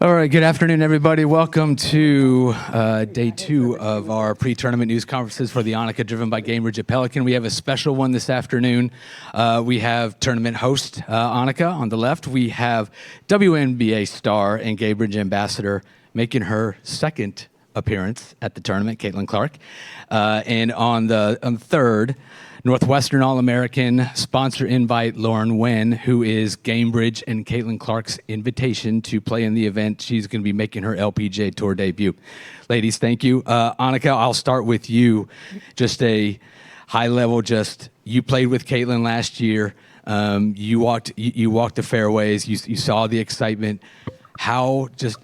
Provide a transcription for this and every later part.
All right, good afternoon, everybody. Welcome to day 2 of our pre-tournament news conferences for the Annika, driven by Gainbridge at Pelican. We have a special one this afternoon. We have tournament host Annika on the left. We have WNBA star and Gainbridge ambassador making her second appearance at the tournament, Caitlin Clark. And on the third, Northwestern All-American sponsor invite Lauryn Nguyen, who is Gainbridge and Caitlin Clark's invitation to play in the event. She's going to be making her LPGA Tour debut. Ladies, thank you. Annika, I'll start with you. Just a high level, you played with Caitlin last year. You walked the fairways. You saw the excitement. How, just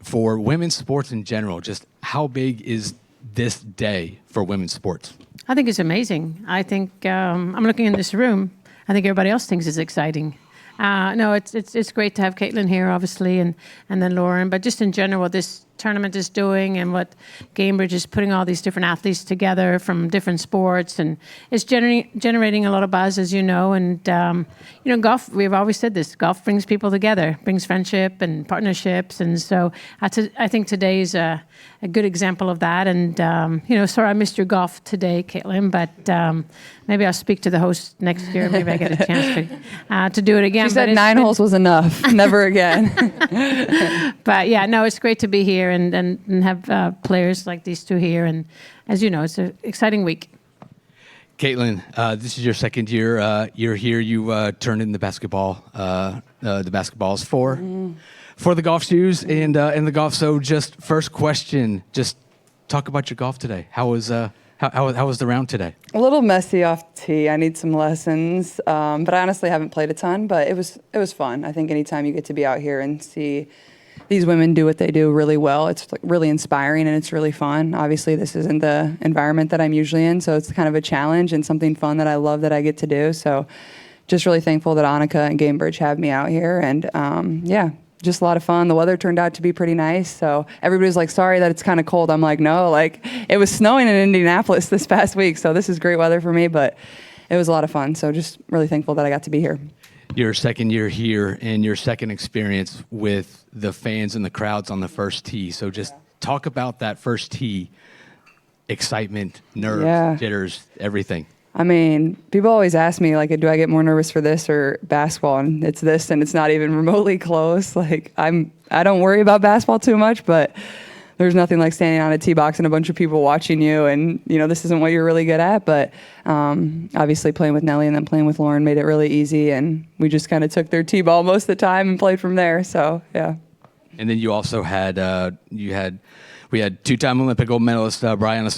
for women's sports in general, just how big is this day for women's sports? I think it's amazing. I think I'm looking in this room. I think everybody else thinks it's exciting. No, it's great to have Caitlin here, obviously, and then Lauryn. But just in general, what this tournament is doing and what Gainbridge is putting all these different athletes together from different sports, and it's generating a lot of buzz, as you know. And golf. We've always said this: golf brings people together, brings friendship and partnerships. And so I think today's a good example of that. And sorry I missed your golf today, Caitlin, but maybe I'll speak to the host next year. Maybe I get a chance to do it again. She said 9 holes was enough. Never again. But yeah, no, it's great to be here and have players like these two here. And as you know, it's an exciting week. Caitlin, this is your second year. You're here. You turned in the basketball, the basketballs for the golf shoes and the golf. So, just first question, just talk about your golf today. How was the round today? A little messy off the tee. I need some lessons, but I honestly haven't played a ton. But it was fun. I think anytime you get to be out here and see these women do what they do really well, it's really inspiring and it's really fun. Obviously, this isn't the environment that I'm usually in, so it's kind of a challenge and something fun that I love that I get to do. So, just really thankful that Annika and Gainbridge have me out here, and just a lot of fun. The weather turned out to be pretty nice. So everybody's like, sorry that it's kind of cold. I'm like, no, it was snowing in Indianapolis this past week. So this is great weather for me, but it was a lot of fun. So just really thankful that I got to be here. Your second year here and your second experience with the fans and the crowds on the first tee. So just talk about that first tee, excitement, nerves, jitters, everything. I mean, people always ask me, do I get more nervous for this or basketball? And it's this, and it's not even remotely close. I don't worry about basketball too much, but there's nothing like standing on a tee box and a bunch of people watching you, and this isn't what you're really good at. But obviously, playing with Nelly and then playing with Lauryn made it really easy, and we just kind of took their tee ball most of the time and played from there. So yeah. And then you also had we had two-time Olympic gold medalist Briana,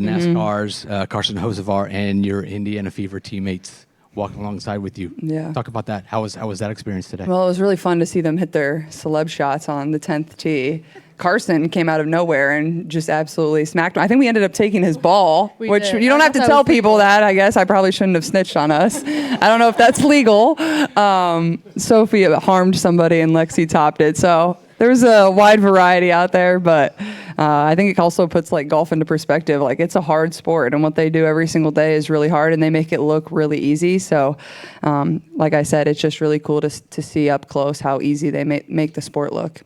NASCAR's Carson and your Indiana Fever teammates walking alongside with you. Yeah. Talk about that. How was that experience today? Well, it was really fun to see them hit their celeb shots on the 10th tee. Carson came out of nowhere and just absolutely smacked him. I think we ended up taking his ball, which you don't have to tell people that. I guess I probably shouldn't have snitched on us. I don't know if that's legal. Sophie harmed somebody and Lexi topped it. So there's a wide variety out there, but I think it also puts golf into perspective. It's a hard sport, and what they do every single day is really hard, and they make it look really easy. So, like I said, it's just really cool to see up close how easy they make the sport look.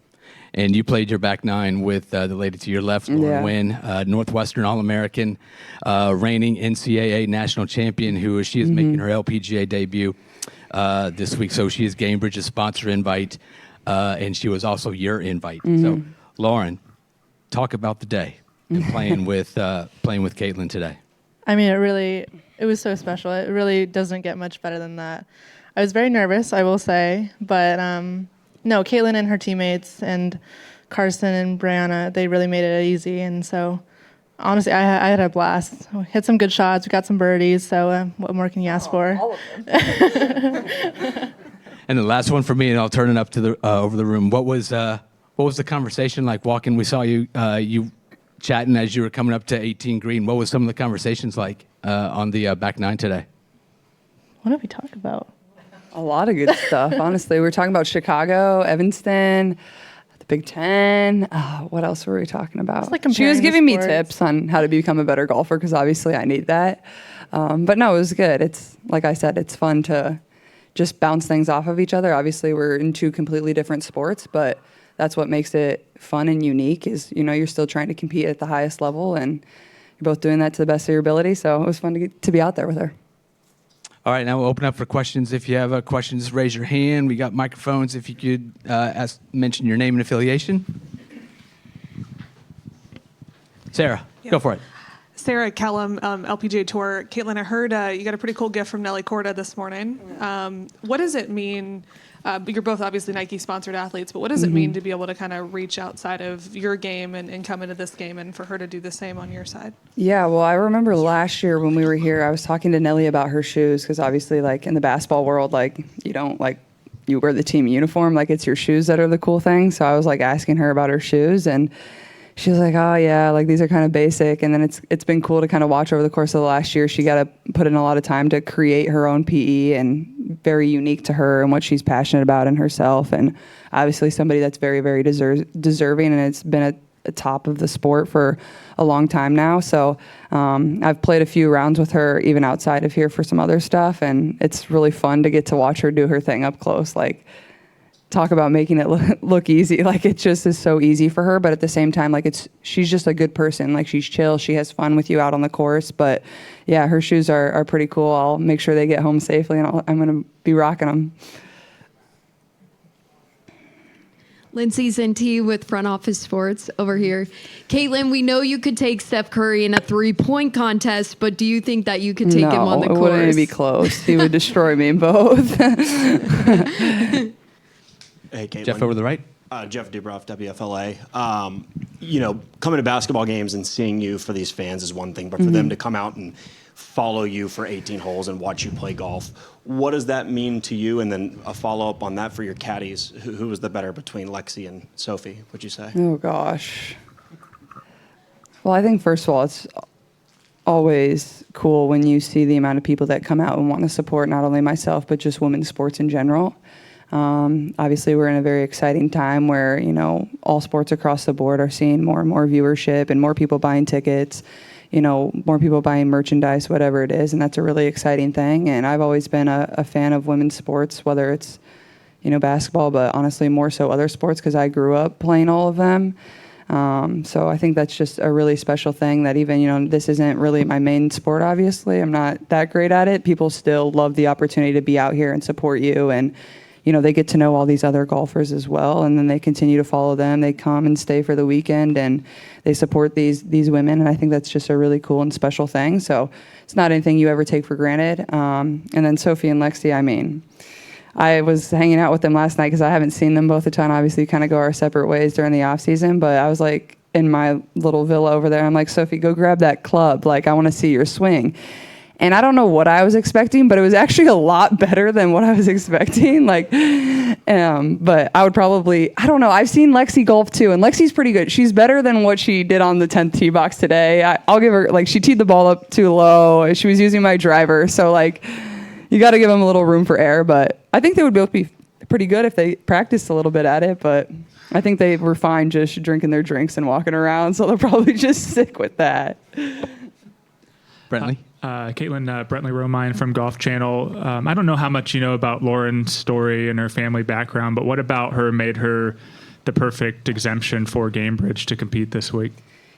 And you played your back nine with the lady to your left, Lauryn Nguyen, Northwestern All-American, reigning NCAA national champion, she is making her LPGA debut this week. So she is Gainbridge's sponsor invite, and she was also your invite. So, Lauryn, talk about the day and playing with Caitlin today. I mean, it was so special. It really doesn't get much better than that. I was very nervous, I will say, but no, Caitlin and her teammates and Carson and Briana, they really made it easy. And so, honestly, I had a blast. We hit some good shots. We got some birdies. So, what more can you ask for? All of them. And the last one for me, and I'll turn it up to the over the room. What was the conversation like walking? We saw you chatting as you were coming up to 18 green. What was some of the conversations like on the back nine today? What did we talk about? A lot of good stuff, honestly. We were talking about Chicago, Evanston, the Big Ten. What else were we talking about? She was giving me tips on how to become a better golfer, because obviously I need that. But no, it was good. It's like I said, it's fun to just bounce things off of each other. Obviously, we're in two completely different sports, but that's what makes it fun and unique is, you're still trying to compete at the highest level, and you're both doing that to the best of your ability. So it was fun to be out there with her. All right, now we'll open up for questions. If you have questions, raise your hand. We got microphones. If you could mention your name and affiliation. Sarah, go for it. Sarah Kellum, LPGA Tour. Caitlin, I heard you got a pretty cool gift from Nelly Korda this morning. What does it mean? You're both obviously Nike-sponsored athletes, but what does it mean to be able to kind of reach outside of your game and come into this game, and for her to do the same on your side? Yeah, well, I remember last year when we were here, I was talking to Nelly about her shoes because obviously, like in the basketball world, like you don't you wear the team uniform, like it's your shoes that are the cool thing. So I was like asking her about her shoes, and she was like, oh yeah, like these are kind of basic. And then it's been cool to kind of watch over the course of the last year. She got to put in a lot of time to create her own PE, and very unique to her and what she's passionate about in herself. And obviously somebody that's very, very deserving, and it's been at the top of the sport for a long time now. So I've played a few rounds with her even outside of here for some other stuff, and it's really fun to get to watch her do her thing up close. Like, talk about making it look easy. Like, it just is so easy for her, but at the same time, like, she's just a good person. Like, she's chill, she has fun with you out on the course. But yeah, her shoes are pretty cool. I'll make sure they get home safely, and I'm going to be rocking them. Lindsay Zinti with Front Office Sports over here. Caitlin, we know you could take Steph Curry in a 3-point contest, but do you think that you could take him on the course? No, it wouldn't even be close. He would destroy me in both. Hey, Caitlin. Jeff over the right. Jeff Dubroff, WFLA. Coming to basketball games and seeing you for these fans is one thing, but for them to come out and follow you for 18 holes and watch you play golf, what does that mean to you? And then a follow-up on that for your caddies. Who was the better between Lexi and Sophie, would you say? Oh, gosh. Well, I think, first of all, it's always cool when you see the amount of people that come out and want to support not only myself, but just women's sports in general. Obviously, we're in a very exciting time where, all sports across the board are seeing more and more viewership and more people buying tickets, more people buying merchandise, whatever it is. And that's a really exciting thing. And I've always been a fan of women's sports, whether it's, basketball, but honestly more so other sports because I grew up playing all of them. So I think that's just a really special thing that even, this isn't really my main sport, obviously. I'm not that great at it. People still love the opportunity to be out here and support you, and they get to know all these other golfers as well, and then they continue to follow them. They come and stay for the weekend, and they support these women, and I think that's just a really cool and special thing. So it's not anything you ever take for granted. And then Sophie and Lexi, I was hanging out with them last night because I haven't seen them both a ton. Obviously, kind of go our separate ways during the off season, but I was like in my little villa over there. I'm like, Sophie, go grab that club. Like, I want to see your swing. And I don't know what I was expecting, but it was actually a lot better than what I was expecting. But I would probably, I don't know. I've seen Lexi golf too, and Lexi's pretty good. She's better than what she did on the 10th tee box today. I'll give her, she teed the ball up too low. She was using my driver. So, you got to give them a little room for error. But I think they would both be pretty good if they practiced a little bit at it. But I think they were fine just drinking their drinks and walking around. So they'll probably just stick with that. Brentley. Caitlin, Brentley Romine from Golf Channel. I don't know how much you know about Lauryn's story and her family background, but what about her made her the perfect exemption for Gainbridge to compete this week?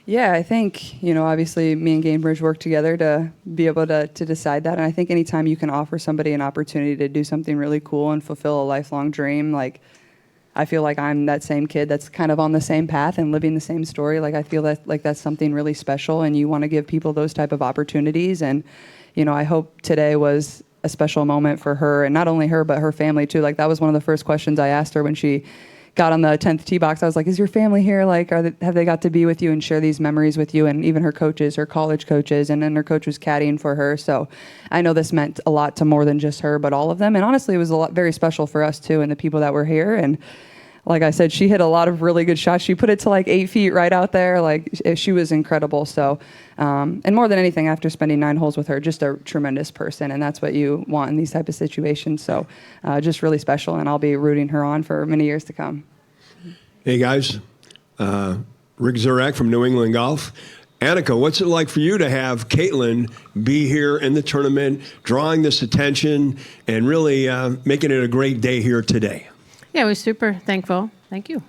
Yeah, I think, obviously me and Gainbridge work together to be able to decide that. And I think anytime you can offer somebody an opportunity to do something really cool and fulfill a lifelong dream, I feel like I'm that same kid that's kind of on the same path and living the same story. I feel that that's something really special, and you want to give people those type of opportunities. And, I hope today was a special moment for her, and not only her, but her family too. That was one of the first questions I asked her when she got on the 10th tee box. I was like, is your family here? Have they got to be with you and share these memories with you? And even her coaches, her college coaches, and then her coach was caddying for her. So I know this meant a lot to more than just her, but all of them. And honestly, it was very special for us too, and the people that were here. And like I said, she hit a lot of really good shots. She put it to 8 feet right out there. She was incredible. So, and more than anything, after spending 9 holes with her, just a tremendous person. And that's what you want in these type of situations. So just really special. And I'll be rooting her on for many years to come. Hey, guys. Rick Zurek from New England Golf. Annika, what's it like for you to have Caitlin be here in the tournament, drawing this attention, and really making it a great day here today? Yeah, we're super thankful. Thank you.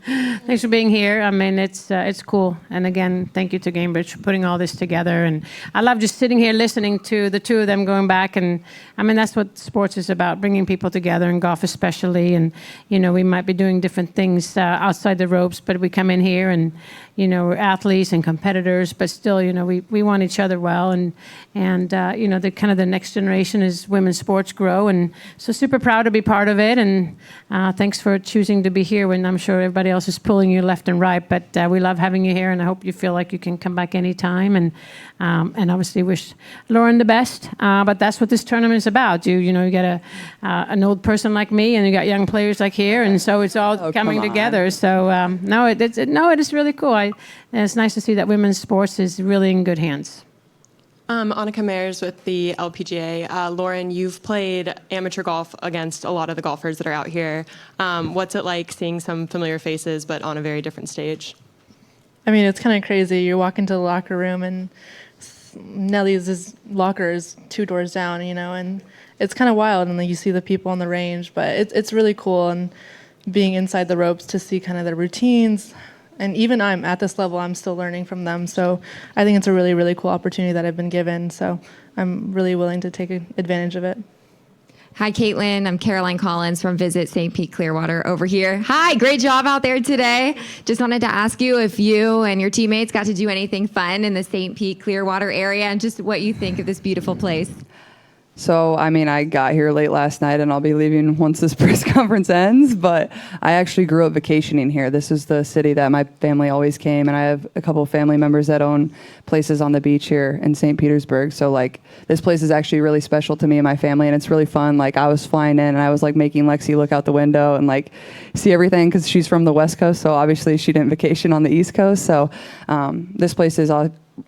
Thanks for being here. I mean, it's cool. And again, thank you to Gainbridge for putting all this together. And I love just sitting here listening to the two of them going back. And I mean, that's what sports is about, bringing people together, and golf especially. And, you know, we might be doing different things outside the ropes, but we come in here and, you know, we're athletes and competitors, but still, you know, we want each other well. And you know, the kind of the next generation as women's sports grow. And so super proud to be part of it. And thanks for choosing to be here when I'm sure everybody else is pulling you left and right. But we love having you here, and I hope you feel like you can come back anytime. And obviously wish Lauryn the best. But that's what this tournament is about. You know, you got an old person like me, and you got young players like here, and so it's all coming together. So it is really cool. And it's nice to see that women's sports is really in good hands. Annika Mayers with the LPGA. Lauryn, you've played amateur golf against a lot of the golfers that are out here. What's it like seeing some familiar faces, but on a very different stage? I mean, it's kind of crazy. You walk into the locker room, and Nelly's locker is 2 doors down, you know, and it's kind of wild. And then you see the people on the range, but it's really cool. And being inside the ropes to see kind of their routines. And even I'm at this level, I'm still learning from them. So I think it's a really, really cool opportunity that I've been given. So I'm really willing to take advantage of it. Hi, Caitlin. I'm Caroline Collins from Visit St. Pete Clearwater over here. Hi, great job out there today. Just wanted to ask you if you and your teammates got to do anything fun in the St. Pete Clearwater area, and just what you think of this beautiful place. So, I mean, I got here late last night, and I'll be leaving once this press conference ends, but I actually grew up vacationing here. This is the city that my family always came, and I have a couple of family members that own places on the beach here in St. Petersburg. So, like, this place is actually really special to me and my family, and it's really fun. Like, I was flying in, and I was, like, making Lexi look out the window and, like, see everything, because she's from the West Coast, so obviously she didn't vacation on the East Coast. So, this place is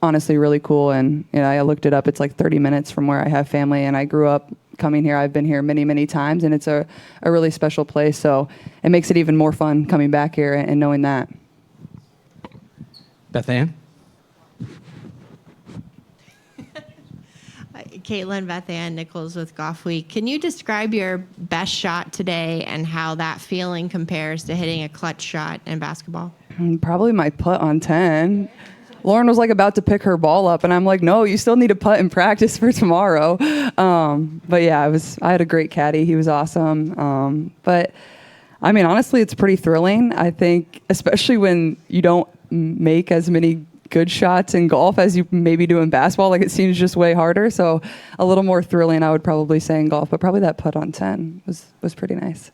honestly really cool, and you know, I looked it up. It's like 30 minutes from where I have family, and I grew up coming here. I've been here many times, and it's a really special place, so it makes it even more fun coming back here and knowing that. Beth Ann? Caitlin, Beth Ann Nichols with Golf Week. Can you describe your best shot today and how that feeling compares to hitting a clutch shot in basketball? Probably my putt on 10. Lauryn was like about to pick her ball up, and I'm like, no, you still need to putt in practice for tomorrow. But yeah, I had a great caddy. He was awesome. But I mean, honestly, it's pretty thrilling. I think, especially when you don't make as many good shots in golf as you maybe do in basketball. Like, it seems just way harder. So a little more thrilling, I would probably say, in golf. But probably that putt on 10 was pretty nice.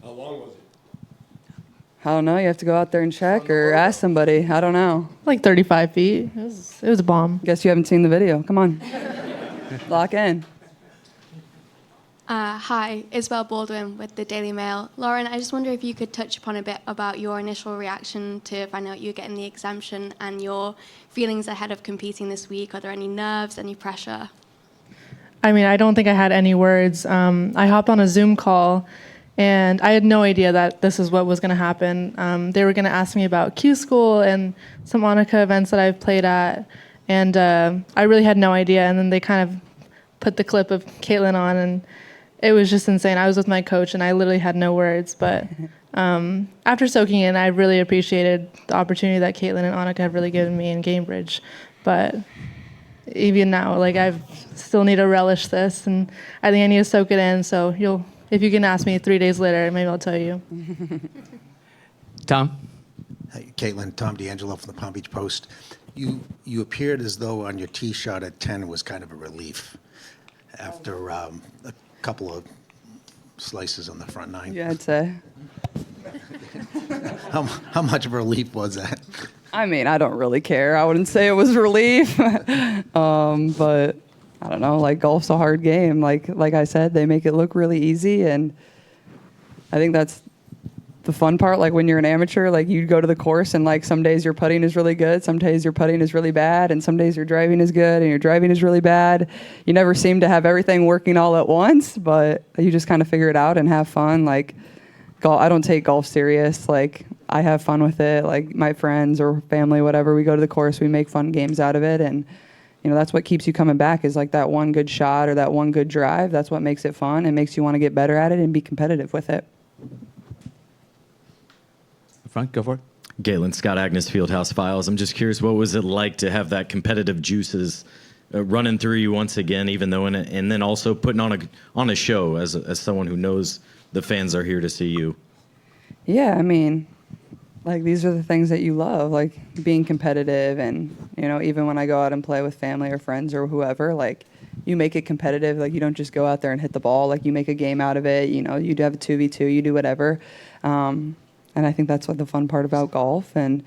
How long was it? I don't know. You have to go out there and check or ask somebody. I don't know. Like 35 feet. It was a bomb. Guess you haven't seen the video. Come on. Lock in. Hi, Isabel Baldwin with the Daily Mail. Lauryn, I just wonder if you could touch upon a bit about your initial reaction to finding out you're getting the exemption and your feelings ahead of competing this week. Are there any nerves, any pressure? I mean, I don't think I had any words. I hopped on a Zoom call, and I had no idea that this is what was going to happen. They were going to ask me about Q School and some Annika events that I've played at, and I really had no idea. And then they kind of put the clip of Caitlin on, and it was just insane. I was with my coach, and I literally had no words. But after soaking in, I really appreciated the opportunity that Caitlin and Annika have really given me in Gainbridge. But even now, like, I still need to relish this, and I think I need to soak it in. So if you can ask me 3 days later, maybe I'll tell you. Tom? Hey, Caitlin, Tom D'Angelo from the Palm Beach Post. You appeared as though on your tee shot at 10 was kind of a relief after a couple of slices on the front nine. Yeah, I'd say. How much of a relief was that? I mean, I don't really care. I wouldn't say it was relief. But I don't know, like, golf's a hard game. Like I said, they make it look really easy, and I think that's the fun part. Like, when you're an amateur, like, you go to the course, and like, some days your putting is really good, some days your putting is really bad, and some days your driving is good and your driving is really bad. You never seem to have everything working all at once, but you just kind of figure it out and have fun. Like, golf, I don't take golf serious. Like, I have fun with it. Like my friends or family, whatever, we go to the course, we make fun games out of it. And, that's what keeps you coming back is like that one good shot or that one good drive. That's what makes it fun and makes you want to get better at it and be competitive with it. Front, go for it. Galen, Scott Agnes, Fieldhouse Files. I'm just curious, what was it like to have that competitive juices running through you once again, even though and then also putting on a show as someone who knows the fans are here to see you? Yeah, I mean, like these are the things that you love, like being competitive, and even when I go out and play with family or friends or whoever, like you make it competitive. Like you don't just go out there and hit the ball. Like you make a game out of it. You do have a 2v2, you do whatever. And I think that's what the fun part about golf. And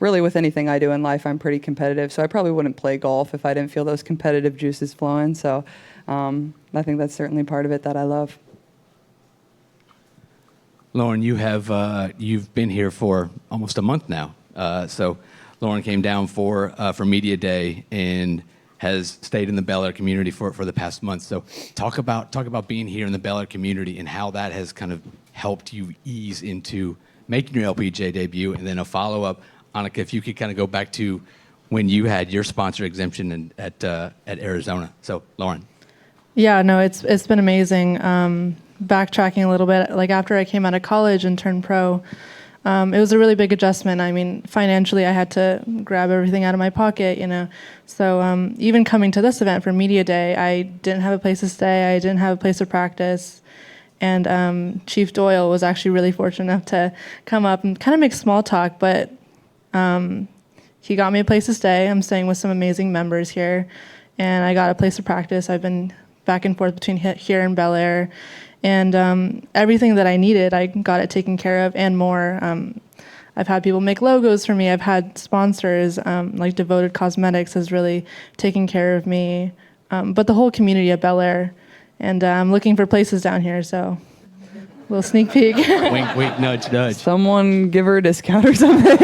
really with anything I do in life, I'm pretty competitive. So I probably wouldn't play golf if I didn't feel those competitive juices flowing. So I think that's certainly part of it that I love. Lauryn, you've been here for almost a month now. So Lauryn came down for Media Day and has stayed in the Bel Air community for the past month. So talk about being here in the Bel Air community and how that has kind of helped you ease into making your LPGA debut. And then a follow-up, Annika, if you could kind of go back to when you had your sponsor exemption at Arizona. So Lauryn. Yeah, no, it's been amazing. Backtracking a little bit, like after I came out of college and turned pro, it was a really big adjustment. I mean, financially, I had to grab everything out of my pocket, So even coming to this event for Media Day, I didn't have a place to stay. I didn't have a place to practice. And Chief Doyle was actually really fortunate enough to come up and kind of make small talk, but he got me a place to stay. I'm staying with some amazing members here, and I got a place to practice. I've been back and forth between here and Bel Air. And everything that I needed, I got it taken care of and more. I've had people make logos for me. I've had sponsors, like Devoted Cosmetics has really taken care of me. But the whole community at Bel Air. And I'm looking for places down here, so a little sneak peek. Wink, wink, nudge, nudge. Someone give her a discount or something.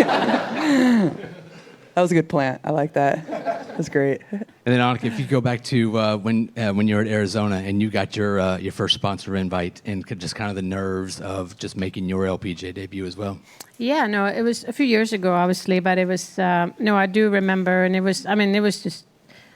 That was a good plant. I like that. That's great. And then Annika, if you go back to when you were at Arizona and you got your first sponsor invite and just kind of the nerves of just making your LPGA debut as well. Yeah, no, it was a few years ago, obviously, but it was, I do remember, and it was just,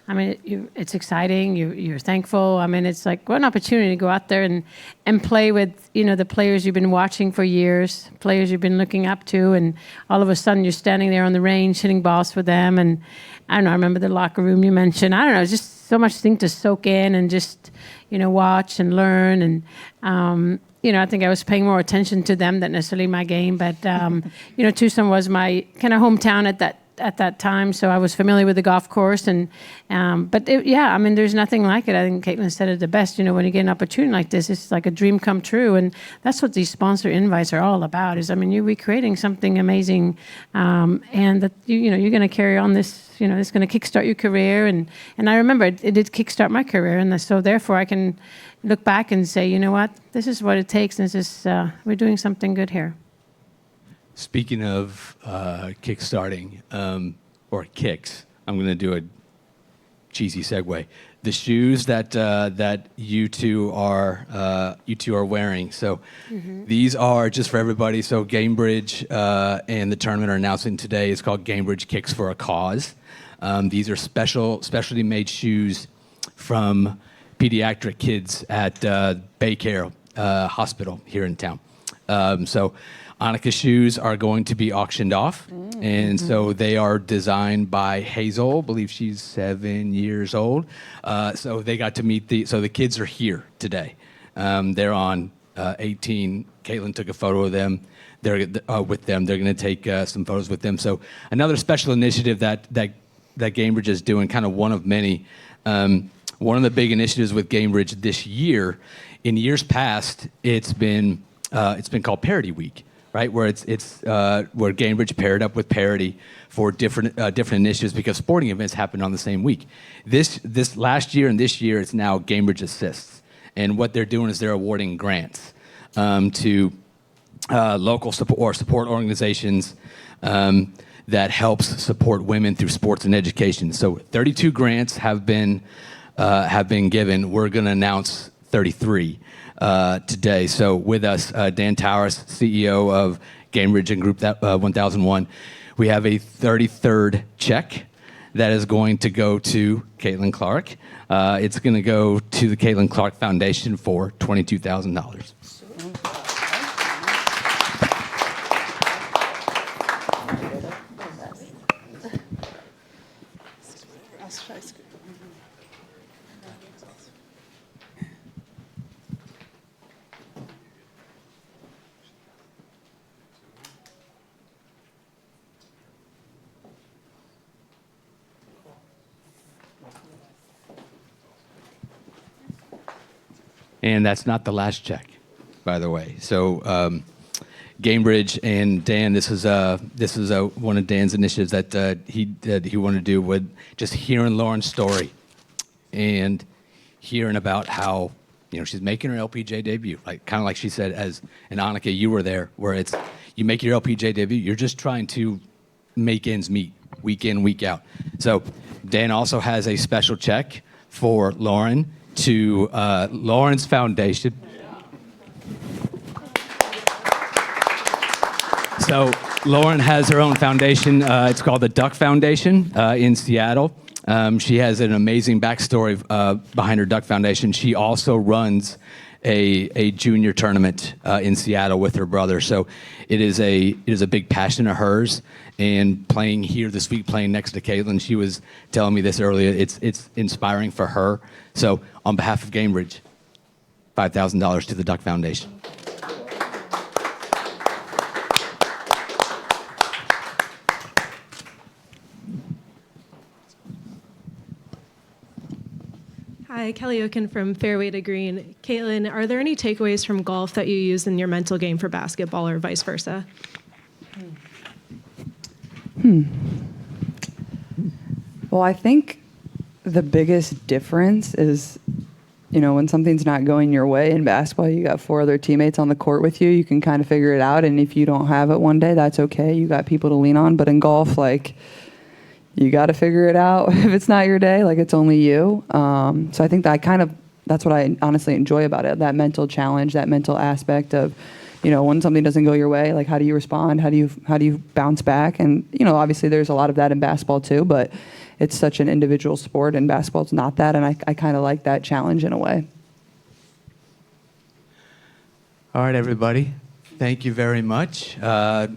it's exciting. You're thankful. It's like what an opportunity to go out there and play with, the players you've been watching for years, players you've been looking up to, and all of a sudden you're standing there on the range hitting balls for them. And I don't know, I remember the locker room you mentioned. I don't know, it's just so much thing to soak in and just, watch and learn. And, I think I was paying more attention to them than necessarily my game. But, Tucson was my kind of hometown at that time, so I was familiar with the golf course, there's nothing like it. I think Caitlin said it the best. When you get an opportunity like this, it's like a dream come true, and that's what these sponsor invites are all about. You're recreating something amazing, and that you're going to carry on this. It's going to kickstart your career, and I remember it did kickstart my career, and so therefore I can look back and say, you know what, this is what it takes. And this is we're doing something good here. Speaking of kickstarting or kicks, I'm going to do a cheesy segue. The shoes that you two are wearing. So these are just for everybody. So Gainbridge and the tournament are announcing today. It's called Gainbridge Kicks for a Cause. These are specialty made shoes from pediatric kids at Baycare Hospital here in town. So Annika's shoes are going to be auctioned off, and so they are designed by Hazel. I believe she's 7 years old. So they got to meet the kids are here today. They're on 18. Caitlin took a photo of them. They're with them. They're going to take some photos with them. So another special initiative that Gainbridge is doing, kind of one of many. One of the big initiatives with Gainbridge this year, in years past, it's been called Parity Week. Right, where it's where Gainbridge paired up with Parity for different initiatives because sporting events happen on the same week. This last year and this year, it's now Gainbridge Assists, and what they're doing is they're awarding grants to local support organizations that helps support women through sports and education. So 32 grants have been given. We're going to announce 33. Today. So with us, Dan Towers, CEO of Gainbridge in Group 1001. We have a 33rd check that is going to go to Caitlin Clark. It's going to go to the Caitlin Clark Foundation for $22,000. And that's not the last check, by the way. So Gainbridge and Dan, this is one of Dan's initiatives that he wanted to do with just hearing Lauren's story and hearing about how she's making her LPGA debut, like kind of like she said, and Annika, you were there, where it's you make your LPGA debut, you're just trying to make ends meet week in, week out. So Dan also has a special check for Lauren to Lauren's Foundation. So Lauren has her own foundation. It's called the Duck Foundation in Seattle. She has an amazing backstory behind her Duck Foundation. She also runs a junior tournament in Seattle with her brother. So it is a big passion of hers. And playing here this week, playing next to Caitlin, she was telling me this earlier. It's inspiring for her. So on behalf of Gainbridge, $5,000 to the Duck Foundation. Hi, Kelly Oken from Fairway to Green. Caitlin, are there any takeaways from golf that you use in your mental game for basketball or vice versa? Well, I think the biggest difference is, when something's not going your way in basketball, you got 4 other teammates on the court with you. You can kind of figure it out. And if you don't have it one day, that's okay. You got people to lean on. But in golf, you got to figure it out. If it's not your day, it's only you. So I think that's what I honestly enjoy about it, that mental challenge, that mental aspect of, when something doesn't go your way, how do you respond? How do you bounce back? And, obviously there's a lot of that in basketball too, but it's such an individual sport and basketball's not that. And I kind of like that challenge in a way. All right, everybody. Thank you very much. Annika,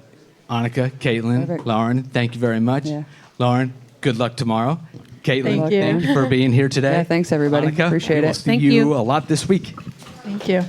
Caitlin, Perfect. Lauren, thank you very much. Yeah. Lauren, good luck tomorrow. Caitlin, Thank you. for being here today. Yeah, thanks everybody. Annika, Appreciate we will it. see Thank you you. a lot this week. Thank you.